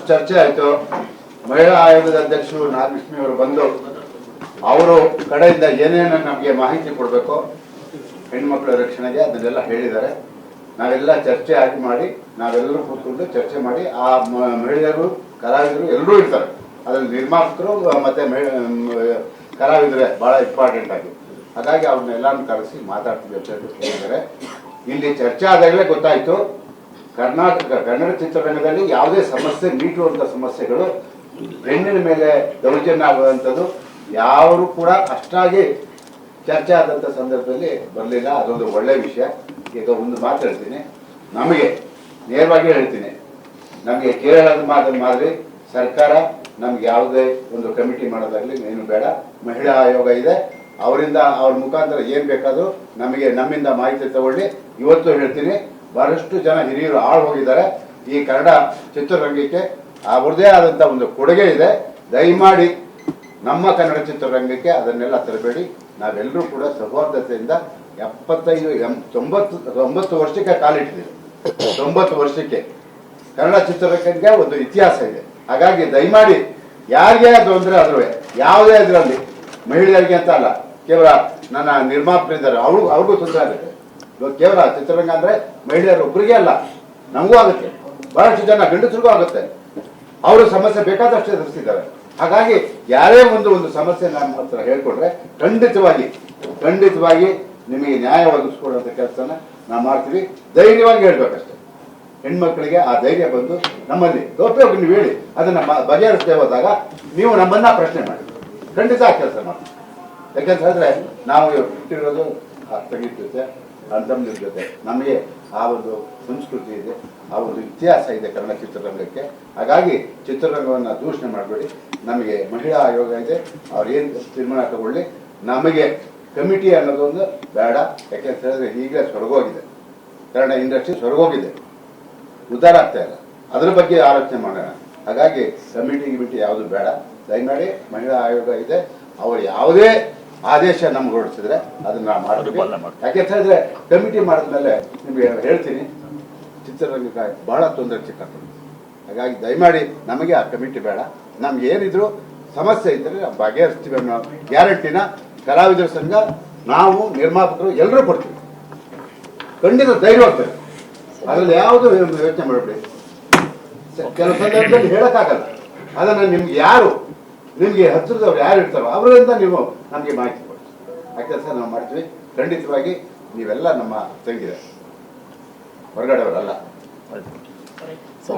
ಭಾಳಷ್ಟು ಚರ್ಚೆ ಆಯಿತು. ಮಹಿಳಾ ಆಯೋಗದ ಅಧ್ಯಕ್ಷರು ನಾಗಲಕ್ಷ್ಮಿ ಅವರು ಬಂದು ಅವರು ಕಡೆಯಿಂದ ಏನೇನು ನಮಗೆ ಮಾಹಿತಿ ಕೊಡಬೇಕು ಹೆಣ್ಮಕ್ಳ ರಕ್ಷಣೆಗೆ ಅದನ್ನೆಲ್ಲ ಹೇಳಿದ್ದಾರೆ. ನಾವೆಲ್ಲ ಚರ್ಚೆ ಆಗಿ ಮಾಡಿ ನಾವೆಲ್ಲರೂ ಕೂತ್ಕೊಂಡು ಚರ್ಚೆ ಮಾಡಿ ಆ ಮಹಿಳೆಯರು ಕಲಾವಿದರು ಎಲ್ಲರೂ ಇರ್ತಾರೆ. ಅದರಲ್ಲಿ ನಿರ್ಮಾಪಕರು ಮತ್ತು ಕಲಾವಿದರೆ ಭಾಳ ಇಂಪಾರ್ಟೆಂಟ್ ಆಗಿ, ಹಾಗಾಗಿ ಅವ್ರನ್ನೆಲ್ಲರೂ ಕರೆಸಿ ಮಾತಾಡ್ತೀವಿ ಅಂತ ಹೇಳಿದ್ದಾರೆ. ಇಲ್ಲಿ ಚರ್ಚೆ ಆದಾಗಲೇ ಗೊತ್ತಾಯಿತು ಕನ್ನಡ ಚಿತ್ರರಂಗದಲ್ಲಿ ಯಾವುದೇ ಸಮಸ್ಯೆ ಮೀಟುವಂಥ ಸಮಸ್ಯೆಗಳು ಹೆಣ್ಣಿನ ಮೇಲೆ ದೌರ್ಜನ್ಯ ಆಗುವಂಥದ್ದು ಯಾರು ಕೂಡ ಅಷ್ಟಾಗಿ ಚರ್ಚೆ ಆದಂಥ ಸಂದರ್ಭದಲ್ಲಿ ಬರಲಿಲ್ಲ. ಅದೊಂದು ಒಳ್ಳೆಯ ವಿಷಯ. ಈಗ ಒಂದು ಮಾತು ಹೇಳ್ತೀನಿ, ನಮಗೆ ನೇರವಾಗಿ ಹೇಳ್ತೀನಿ, ನಮಗೆ ಕೇರಳದ ಮಾದರಿ ಸರ್ಕಾರ ನಮ್ಗೆ ಯಾವುದೇ ಒಂದು ಕಮಿಟಿ ಮಾಡೋದಾಗಲಿ ಏನು ಬೇಡ. ಮಹಿಳಾ ಆಯೋಗ ಇದೆ, ಅವರಿಂದ ಅವ್ರ ಮುಖಾಂತರ ಏನು ಬೇಕಾದರೂ ನಮಗೆ ನಮ್ಮಿಂದ ಮಾಹಿತಿ ತಗೊಳ್ಳಿ. ಇವತ್ತು ಹೇಳ್ತೀನಿ, ಬಹಳಷ್ಟು ಜನ ಹಿರಿಯರು ಆಳು ಹೋಗಿದ್ದಾರೆ ಈ ಕನ್ನಡ ಚಿತ್ರರಂಗಕ್ಕೆ. ಅವ್ರದ್ದೇ ಆದಂಥ ಒಂದು ಕೊಡುಗೆ ಇದೆ. ದಯಮಾಡಿ ನಮ್ಮ ಕನ್ನಡ ಚಿತ್ರರಂಗಕ್ಕೆ ಅದನ್ನೆಲ್ಲ ತರಬೇಡಿ. ನಾವೆಲ್ಲರೂ ಕೂಡ ಸೌಹಾರ್ದತೆಯಿಂದ 90 ವರ್ಷಕ್ಕೆ ಕಾಲಿಟ್ಟಿದ್ದೀವಿ. 90 ವರ್ಷಕ್ಕೆ ಕನ್ನಡ ಚಿತ್ರರಂಗಕ್ಕೆ ಒಂದು ಇತಿಹಾಸ ಇದೆ. ಹಾಗಾಗಿ ದಯಮಾಡಿ ಯಾರಿಗೆ ತೊಂದರೆ ಆದ್ರೂ ಯಾವುದೇ ಇದರಲ್ಲಿ ಮಹಿಳೆಯರಿಗೆ ಅಂತ ಅಲ್ಲ, ಕೇವಲ ನನ್ನ ನಿರ್ಮಾಪಕರಿದ್ದಾರೆ ಅವ್ರಿಗೂ ತೊಂದರೆ ಆಗುತ್ತೆ. ಕೇವಲ ಚಿತ್ರರಂಗ ಅಂದ್ರೆ ಮಹಿಳೆಯರು ಒಬ್ಬರಿಗೆ ಅಲ್ಲ, ನಮಗೂ ಆಗುತ್ತೆ, ಬಹಳಷ್ಟು ಜನ ಗಂಡಸರಿಗೂ ಆಗುತ್ತೆ. ಅವರು ಸಮಸ್ಯೆ ಬೇಕಾದಷ್ಟು ಎದುರಿಸಿದ್ದಾರೆ. ಹಾಗಾಗಿ ಯಾರೇ ಒಂದು ಸಮಸ್ಯೆ ನಮ್ಮ ಹತ್ರ ಹೇಳ್ಕೊಂಡ್ರೆ ಖಂಡಿತವಾಗಿ ನಿಮಗೆ ನ್ಯಾಯ ಒದಗಿಸ್ಕೊಡುವಂಥ ಕೆಲಸನ ನಾವು ಮಾಡ್ತೀವಿ. ಧೈರ್ಯವಾಗಿ ಹೇಳ್ಬೇಕಷ್ಟೆ. ಹೆಣ್ಮಕ್ಳಿಗೆ ಆ ಧೈರ್ಯ ಬಂದು ನಮ್ಮಲ್ಲಿ ತೋರ್ಪೋಗಿ ನೀವು ಹೇಳಿ ಅದನ್ನ ಬಗೆಹರಿಸದೆ ಹೋದಾಗ ನೀವು ನಮ್ಮನ್ನ ಪ್ರಶ್ನೆ ಮಾಡಿ ಖಂಡಿತ ಆ ಕೆಲಸ ಮಾಡಿ. ಯಾಕೆಂತ ಹೇಳಿದ್ರೆ ನಾವು ಹುಟ್ಟಿರೋದು ತಂಗಿದ ಜೊತೆ ಅಣ್ಣತಮ್ಮನ ಜೊತೆ, ನಮಗೆ ಆ ಒಂದು ಸಂಸ್ಕೃತಿ ಇದೆ, ಆ ಒಂದು ಇತಿಹಾಸ ಇದೆ ಕನ್ನಡ ಚಿತ್ರರಂಗಕ್ಕೆ. ಹಾಗಾಗಿ ಚಿತ್ರರಂಗವನ್ನು ದೂಷಣೆ ಮಾಡಬೇಡಿ. ನಮಗೆ ಮಹಿಳಾ ಆಯೋಗ ಇದೆ, ಅವ್ರು ಏನು ತೀರ್ಮಾನ ತಗೊಳ್ಳಿ. ನಮಗೆ ಕಮಿಟಿ ಅನ್ನೋದೊಂದು ಬೇಡ. ಯಾಕೆಂತ ಹೇಳಿದ್ರೆ ಈಗಲೇ ಸ್ವರ್ಗೋಗಿದೆ, ಕನ್ನಡ ಇಂಡಸ್ಟ್ರಿ ಸ್ವರ್ಗೋಗಿದೆ, ಉದ್ಧಾರ ಆಗ್ತಾ ಇಲ್ಲ. ಅದ್ರ ಬಗ್ಗೆ ಆಲೋಚನೆ ಮಾಡೋಣ. ಹಾಗಾಗಿ ಕಮಿಟಿ ಯಾವುದು ಬೇಡ. ದಯಮಾಡಿ ಮಹಿಳಾ ಆಯೋಗ ಇದೆ, ಅವರು ಯಾವುದೇ ಆದೇಶ ನಮ್ಗೆ ಹೊರಡಿಸಿದ್ರೆ ಅದನ್ನ ನಾವು ಮಾಡ್ತೀವಿ. ಯಾಕೆಂತ ಹೇಳಿದ್ರೆ ಕಮಿಟಿ ಮಾಡಿದ್ಮೇಲೆ ನಿಮ್ಗೆ ಹೇಳ್ತೀನಿ, ಚಿತ್ರರಂಗಕ್ಕೆ ಬಹಳ ತೊಂದರೆ ಸಿಕ್ಕಾಗ್ತದೆ. ಹಾಗಾಗಿ ದಯಮಾಡಿ ನಮಗೆ ಆ ಕಮಿಟಿ ಬೇಡ. ನಮ್ಗೆ ಏನಿದ್ರು ಸಮಸ್ಯೆ ಇದ್ದರೆ ನಾವು ಬಗೆಹರಿಸ್ತೀವಿ ಅನ್ನೋ ಗ್ಯಾರಂಟಿನ ಕಲಾವಿದರ ಸಂಘ, ನಾವು ನಿರ್ಮಾಪಕರು ಎಲ್ಲರೂ ಕೊಡ್ತೀವಿ. ಖಂಡಿತ ಧೈರ್ಯ ಹೋಗ್ತೇವೆ, ಅದ್ರಲ್ಲಿ ಯಾವುದು ಯೋಚನೆ ಮಾಡಬೇಡಿ. ಕೆಲವು ಸಂದರ್ಭದಲ್ಲಿ ಹೇಳಕ್ಕಾಗಲ್ಲ, ಅದನ್ನ ನಿಮ್ಗೆ ಹತ್ತಿರದವ್ರು ಯಾರು ಇರ್ತಾರೋ ಅವರಿಂದ ನೀವು ನಮಗೆ ಮಾಹಿತಿ ಕೊಡಿ. ಆ ಕೆಲಸ ನಾವು ಮಾಡ್ತೀವಿ. ಖಂಡಿತವಾಗಿ ನೀವೆಲ್ಲ ನಮ್ಮ ತಂಗಿದ ಹೊರಗಡೆಯವರಲ್ಲ.